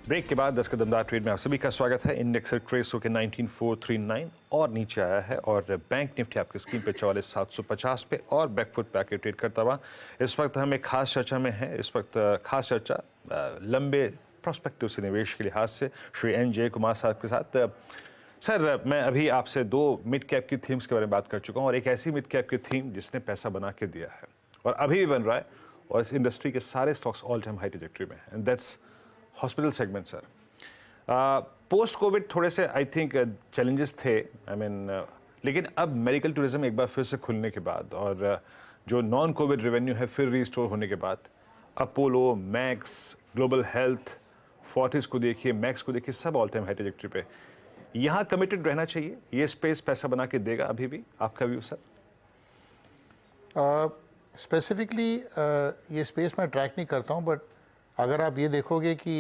Break के बाद 10 का दमदार ट्रेड में आप सभी का स्वागत है। इंडेक्स ट्रेस होकर 19439 और नीचे आया है और बैंक निफ्टी आपकी स्क्रीन पे 44750 पे और बैकफुट पे आके ट्रेड करता हुआ इस वक्त हम एक खास चर्चा में है। इस वक्त खास चर्चा लंबे प्रोस्पेक्टिव से निवेश के लिहाज से श्री NJ कुमार साहब के साथ। सर, मैं अभी आपसे दो मिड कैप की थीम्स के बारे में बात कर चुका हूँ और एक ऐसी मिड कैप की थीम जिसने पैसा बना के दिया है और अभी भी बन रहा है और इस इंडस्ट्री के सारे stocks all time high trajectory में and that's hospital segment. Sir, post covid थोड़े से आई थिंक चैलेंजेस थे, लेकिन अब मेडिकल टूरिज्म एक बार फिर से खुलने के बाद और जो नॉन कोविड रेवेन्यू है फिर रिस्टोर होने के बाद Apollo, max, global health, Fortis को देखिए, मैक्स को देखिए, सब ऑल टाइम हाई ट्रैजेक्टरी पे। यहाँ कमिटेड रहना चाहिए, ये स्पेस पैसा बना के देगा अभी भी, आपका व्यू सर? स्पेसिफिकली ये स्पेस मैं ट्रैक नहीं करता हूँ, बट अगर आप ये देखोगे कि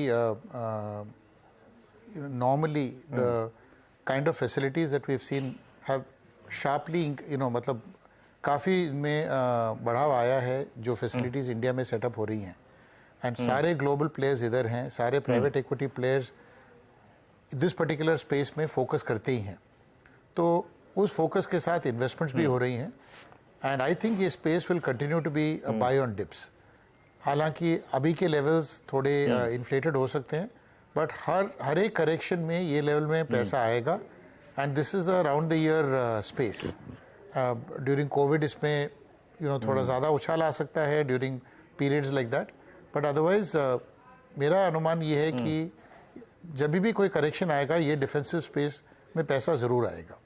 normally the kind of facilities that we have seen have sharply मतलब काफ़ी इनमें बढ़ावा आया है जो फैसिलिटीज़ इंडिया में सेटअप हो रही हैं एंड सारे ग्लोबल प्लेयर्स इधर हैं, सारे private equity players this particular space में फोकस करते ही हैं, तो उस फोकस के साथ इन्वेस्टमेंट्स भी हो रही हैं एंड आई थिंक ये space will continue to be buy on dips. हालांकि अभी के लेवल्स थोड़े इन्फ्लेटेड हो सकते हैं, बट हर एक करेक्शन में ये लेवल में पैसा आएगा and this is a round the year space. During Covid इसमें थोड़ा ज़्यादा उछाल आ सकता है during periods like that, but otherwise मेरा अनुमान ये है कि जब भी कोई करेक्शन आएगा ये डिफेंसिव स्पेस में पैसा ज़रूर आएगा।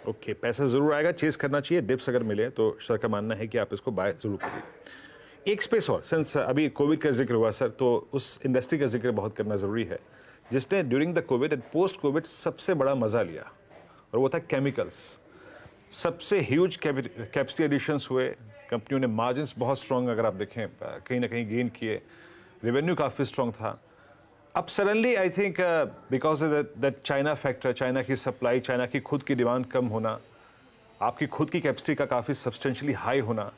ओके, पैसा जरूर आएगा, चेस करना चाहिए, डिप्स अगर मिले तो सर का मानना है कि आप इसको बाय जरूर करिए। एक स्पेस और, सिंस अभी कोविड का जिक्र हुआ सर, तो उस इंडस्ट्री का जिक्र बहुत करना जरूरी है जिसने during the Covid and post Covid सबसे बड़ा मजा लिया और वो था केमिकल्स। सबसे ह्यूज कैपेसिटी एडिशंस हुए, कंपनियों ने मार्जिन्स बहुत स्ट्रॉन्ग अगर आप देखें कहीं ना कहीं गेन किए, रेवेन्यू काफ़ी स्ट्रॉन्ग था। अब suddenly I think because that China factor, China की सप्लाई, चाइना की खुद की डिमांड कम होना, आपकी खुद की कैपेसिटी का काफ़ी सब्सटेंशियली हाई होना,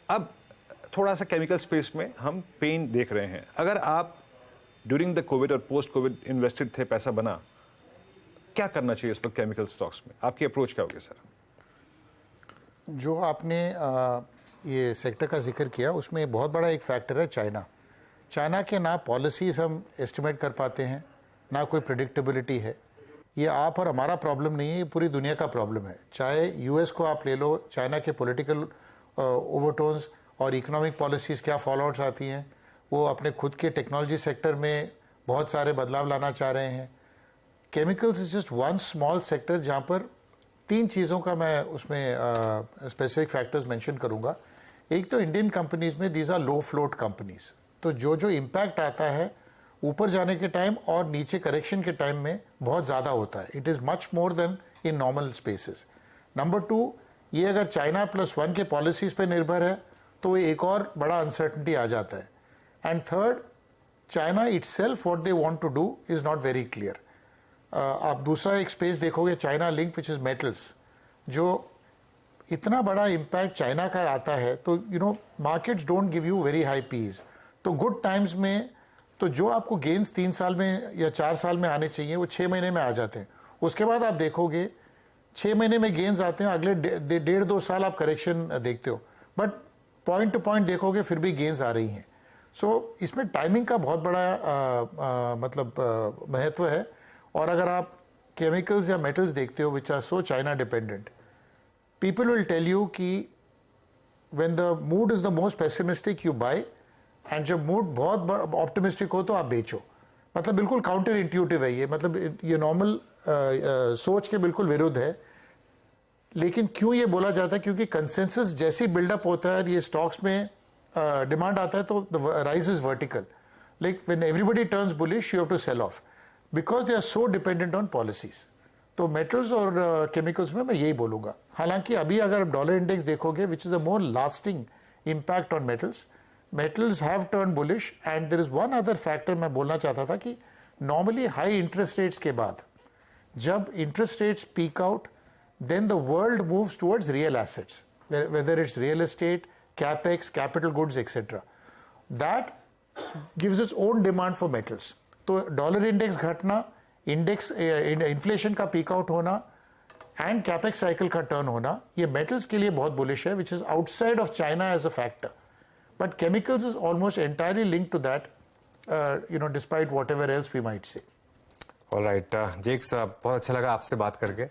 अब थोड़ा सा केमिकल स्पेस में हम पेन देख रहे हैं। अगर आप ड्यूरिंग द कोविड और पोस्ट कोविड इन्वेस्टेड थे, पैसा बना, क्या करना चाहिए इस पर केमिकल स्टॉक्स में? आपकी अप्रोच क्या होगी सर? जो आपने ये सेक्टर का जिक्र किया उसमें बहुत बड़ा एक फैक्टर है चाइना। चाइना के ना पॉलिसीज़ हम एस्टिमेट कर पाते हैं, ना कोई प्रेडिक्टेबिलिटी है। ये आप और हमारा प्रॉब्लम नहीं है, ये पूरी दुनिया का प्रॉब्लम है। चाहे यूएस को आप ले लो, चाइना के पॉलिटिकल ओवरटोन्स और इकोनॉमिक पॉलिसीज़ क्या फॉलोआउट्स आती हैं, वो अपने खुद के टेक्नोलॉजी सेक्टर में बहुत सारे बदलाव लाना चाह रहे हैं। Chemicals is just one small sector जहाँ पर तीन चीज़ों का मैं उसमें स्पेसिफिक फैक्टर्स मेंशन करूँगा। एक तो इंडियन कंपनीज़ में these are low float companies, तो जो इम्पैक्ट आता है ऊपर जाने के टाइम और नीचे करेक्शन के टाइम में बहुत ज़्यादा होता है। It is much more then in normal spaces. Number two, ये अगर चाइना +1 के पॉलिसीज़ पे निर्भर है तो एक और बड़ा अनसर्टनिटी आ जाता है। And third, China itself what they want to do is not very clear. आप दूसरा एक स्पेस देखोगे China link which is metals, जो इतना बड़ा इम्पैक्ट चाइना का आता है, तो markets don't give you very high PEs. तो गुड टाइम्स में तो जो आपको गेन्स 3 साल में या 4 साल में आने चाहिए वो 6 महीने में आ जाते हैं। उसके बाद आप देखोगे 6 महीने में गेन्स आते हैं, अगले 1.5-2 साल आप करेक्शन देखते हो, बट पॉइंट टू पॉइंट देखोगे फिर भी गेन्स आ रही हैं। सो इसमें टाइमिंग का बहुत बड़ा महत्व है। और अगर आप केमिकल्स या मेटल्स देखते हो which are so China dependent, people will tell you कि when the mood is the most pessimistic you buy, and जब मूड बहुत ऑप्टिमिस्टिक हो तो आप बेचो। मतलब बिल्कुल काउंटर इंट्यूटिव है ये, मतलब ये नॉर्मल सोच के बिल्कुल विरुद्ध है। लेकिन क्यों ये बोला जाता है? क्योंकि कंसेंसस जैसे बिल्डअप होता है, ये स्टॉक्स में डिमांड आता है तो the rise is vertical. Like when everybody turns bullish you have to sell off because they are so dependent on policies. तो मेटल्स और केमिकल्स में मैं यही बोलूँगा। हालांकि अभी अगर डॉलर इंडेक्स देखोगे which is a more lasting impact on metals have turned bullish, and there is one other factor मैं बोलना चाहता था कि normally high interest rates के बाद जब interest rates peak out, then the world moves towards real assets, whether it's real estate, capex, capital goods, etc. That gives its own demand for metals. तो dollar index घटना, inflation का peak out होना and capex cycle का turn होना, ये metals के लिए बहुत बुलिश है, which is outside of China as a factor, but chemicals is almost entirely linked to that, despite whatever else we might say. Alright Jakes, बहुत अच्छा लगा आपसे बात करके।